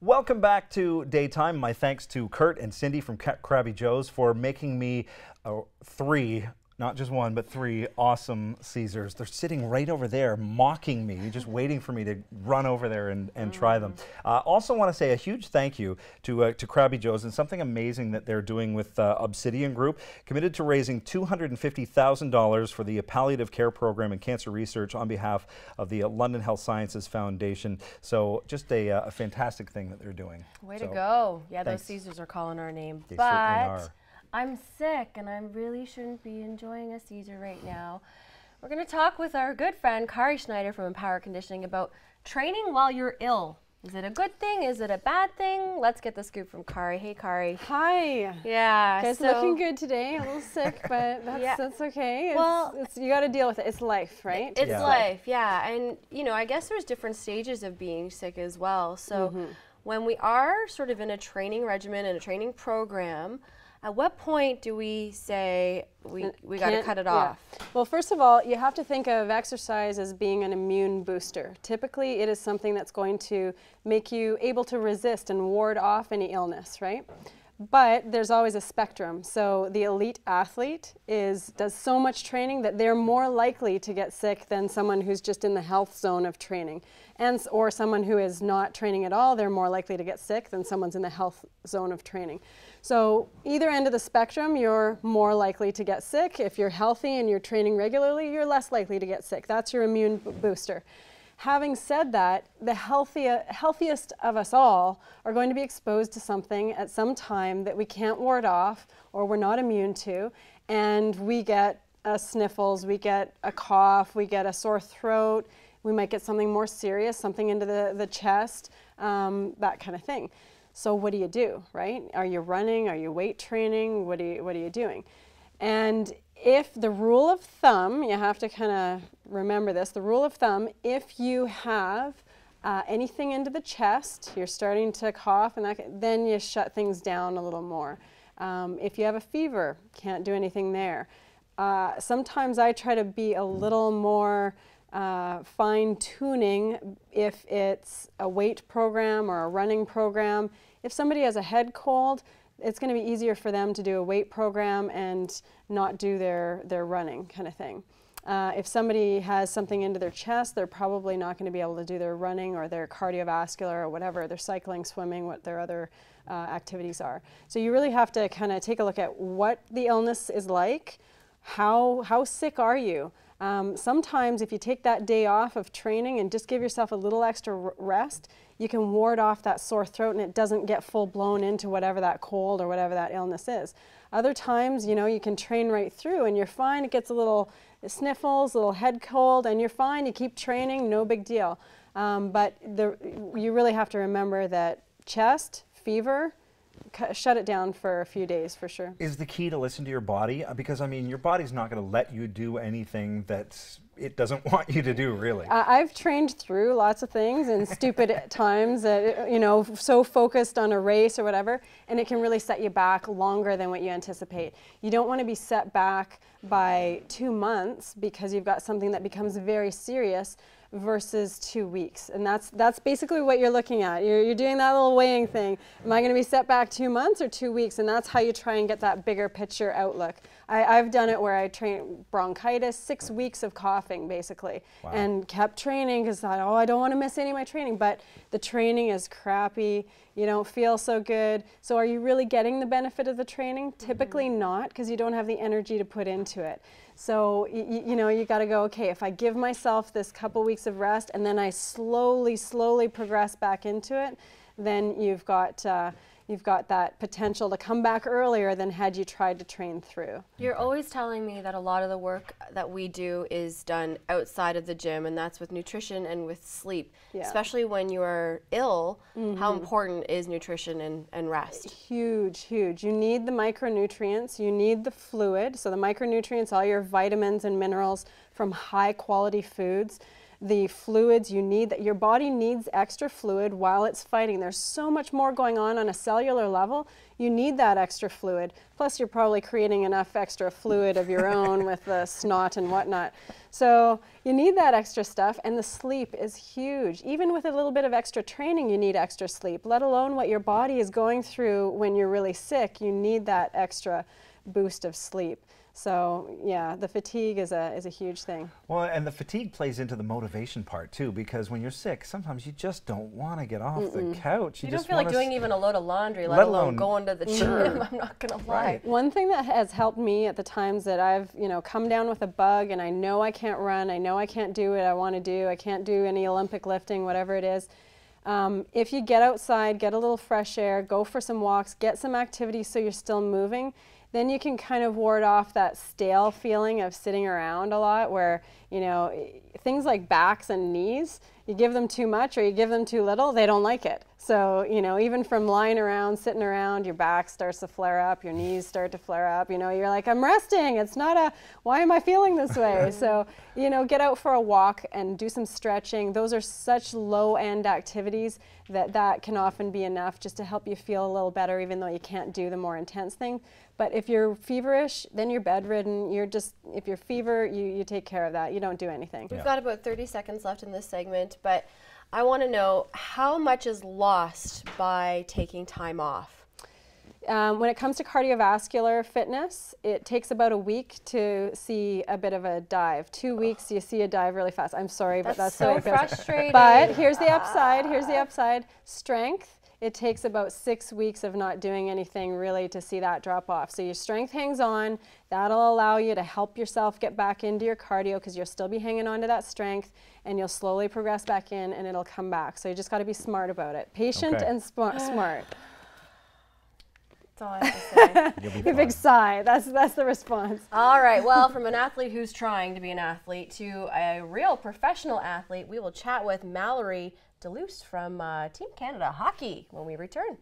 Welcome back to Daytime. My thanks to Kurt and Cindy from Krabby Joe's for making me three, not just one, but three awesome Caesars. They're sitting right over there mocking me, just waiting for me to run over there and try them. Also want to say a huge thank you to Krabby Joe's and something amazing that they're doing with Obsidian Group, committed to raising $250,000 for the palliative care program and cancer research on behalf of the London Health Sciences Foundation. So just a fantastic thing that they're doing. Way to go. Yeah, thanks. Those Caesars are calling our name. They certainly are. I'm sick and I really shouldn't be enjoying a Caesar right now. We're going to talk with our good friend Kari Schneider from Empower Conditioning about training while you're ill. Is it a good thing? Is it a bad thing? Let's get the scoop from Kari. Hey, Kari. Hi. Yeah. Guys, looking good today. A little sick, but that's okay. You got to deal with it. It's life, right? It's life, yeah. And, you know, I guess there's different stages of being sick as well. So when we are sort of in a training regimen and a training program, at what point do we say we got to cut it off? Well, first of all, you have to think of exercise as being an immune booster. Typically, it is something that's going to make you able to resist and ward off any illness, right? But there's always a spectrum. So the elite athlete does so much training that they're more likely to get sick than someone who's just in the health zone of training. Or someone who is not training at all, they're more likely to get sick than someone's in the health zone of training. So either end of the spectrum, you're more likely to get sick. If you're healthy and you're training regularly, you're less likely to get sick. That's your immune booster. Having said that, the healthiest of us all are going to be exposed to something at some time that we can't ward off or we're not immune to, and we get sniffles, we get a cough, we get a sore throat, we might get something more serious, something into the chest, that kind of thing. So what do you do, right? Are you running? Are you weight training? What are you doing? And if the rule of thumb, you have to kind of remember this, the rule of thumb, if you have anything into the chest, you're starting to cough, and then you shut things down a little more. If you have a fever, can't do anything there. Sometimes I try to be a little more fine-tuning if it's a weight program or a running program. If somebody has a head cold, it's going to be easier for them to do a weight program and not do their running kind of thing. If somebody has something into their chest, they're probably not going to be able to do their running or their cardiovascular or whatever, their cycling, swimming, what their other activities are. So you really have to kind of take a look at what the illness is like, how sick are you? Sometimes if you take that day off of training and just give yourself a little extra rest, you can ward off that sore throat and it doesn't get full blown into whatever that cold or whatever that illness is. Other times, you know, you can train right through and you're fine. It gets a little sniffles, a little head cold, and you're fine. You keep training, no big deal. But you really have to remember that chest, fever, shut it down for a few days for sure. Is the key to listen to your body? Because I mean, your body's not going to let you do anything that it doesn't want you to do, really. I've trained through lots of things in stupid times that, you know, so focused on a race or whatever, and it can really set you back longer than what you anticipate. You don't want to be set back by 2 months because you've got something that becomes very serious versus 2 weeks. And that's basically what you're looking at. You're doing that little weighing thing. Am I going to be set back 2 months or 2 weeks? And that's how you try and get that bigger picture outlook. I've done it where I trained bronchitis, 6 weeks of coughing basically, and kept training because I thought, oh, I don't want to miss any of my training, but the training is crappy. You don't feel so good. So are you really getting the benefit of the training? Typically not, because you don't have the energy to put into it. So you know, you got to go, okay, if I give myself this couple weeks of rest and then I slowly progress back into it, then you've got that potential to come back earlier than had you tried to train through. You're always telling me that a lot of the work that we do is done outside of the gym, and that's with nutrition and with sleep. Especially when you are ill, how important is nutrition and rest? Huge, huge. You need the micronutrients, you need the fluid. So the micronutrients, all your vitamins and minerals from high quality foods. the fluids you need, that your body needs extra fluid while it's fighting. There's so much more going on a cellular level. You need that extra fluid. Plus, you're probably creating enough extra fluid of your own with the snot and whatnot. So you need that extra stuff, and the sleep is huge. Even with a little bit of extra training, you need extra sleep, let alone what your body is going through when you're really sick. You need that extra boost of sleep. So yeah, the fatigue is a huge thing. Well, and the fatigue plays into the motivation part too, because when you're sick, sometimes you just don't want to get off the couch. You don't feel like doing even a load of laundry, let alone going to the gym. I'm not gonna lie. Right. One thing that has helped me at the times that I've come down with a bug and I know I can't run, I know I can't do what I want to do, I can't do any Olympic lifting, whatever it is. If you get outside, get a little fresh air, go for some walks, get some activity so you're still moving, then you can kind of ward off that stale feeling of sitting around a lot where, things like backs and knees, you give them too much or you give them too little, they don't like it. So, even from lying around, sitting around, your back starts to flare up, your knees start to flare up, you're like, I'm resting, it's not why am I feeling this way? So, get out for a walk and do some stretching. Those are such low-end activities that can often be enough just to help you feel a little better, even though you can't do the more intense thing. But if you're feverish, then you're bedridden. If you're fever, you take care of that. You don't do anything. We've got about 30 seconds left in this segment, but I want to know how much is lost by taking time off? When it comes to cardiovascular fitness, it takes about a week to see a bit of a dive. 2 weeks, you see a dive really fast. I'm sorry, but that's so the way it goes. frustrating. But here's the upside. Here's the upside. Strength. It takes about 6 weeks of not doing anything really to see that drop off. So your strength hangs on. That'll allow you to help yourself get back into your cardio because you'll still be hanging on to that strength and you'll slowly progress back in and it'll come back. So you just got to be smart about it. Patient and smart. That's all I have to say. A big sigh. That's the response. All right. Well, from an athlete who's trying to be an athlete to a real professional athlete, we will chat with Mallory Deluce from Team Canada Hockey when we return.